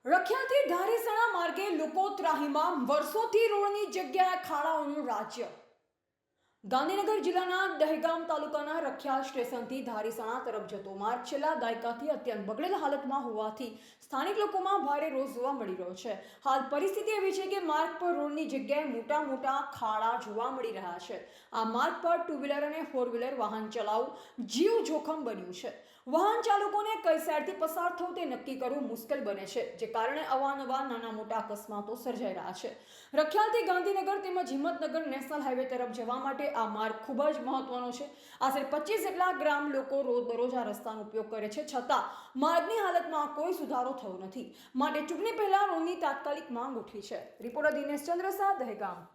રખિયાલથી ધારીસણા માર્ગે લોકો ત્રાહીમામ, વર્ષોથી રોડની જગ્યાએ ખાડાઓનું રાજ્ય। ગાંધીનગર જિલ્લાના દહેગામ તાલુકાના રખિયાલ સ્ટેશનથી ધારીસણા તરફ જતો માર્ગ છેલ્લા દાયકાથી અત્યંત બગડેલ હાલતમાં હોવાથી સ્થાનિક લોકોમાં ભારે રોષ જોવા મળી રહ્યો છે। હાલ પરિસ્થિતિ એવી છે કે માર્ગ પર રોડની જગ્યાએ મોટા મોટા ખાડા જોવા મળી રહ્યા છે। આ માર્ગ પર ટુ વ્હીલર અને ફોર વ્હીલર વાહન ચલાવવું જીવ જોખમ બન્યું છે। વાહન ચાલકોને કઈ સાઈડથી પસાર થવું તે નક્કી કરવું મુશ્કેલ બને છે, જે કારણે અવારનવાર નાના મોટા અકસ્માતો સર્જાઈ રહ્યા છે। રખિયાલથી ગાંધીનગર તેમજ હિંમતનગર નેશનલ હાઈવે તરફ જવા માટે આ માર્ગ ખૂબ જ મહત્વનો છે। આશરે 25 જેટલા ગ્રામ લોકો રોજબરોજ આ રસ્તાનો ઉપયોગ કરે છે, છતાં માર્ગની હાલતમાં કોઈ સુધારો થયો નથી, માટે ચૂંટણી પહેલા રોડની તાત્કાલિક માંગ ઉઠી છે। રિપોર્ટર દિનેશ ચંદ્ર શાહ, દહેગામ।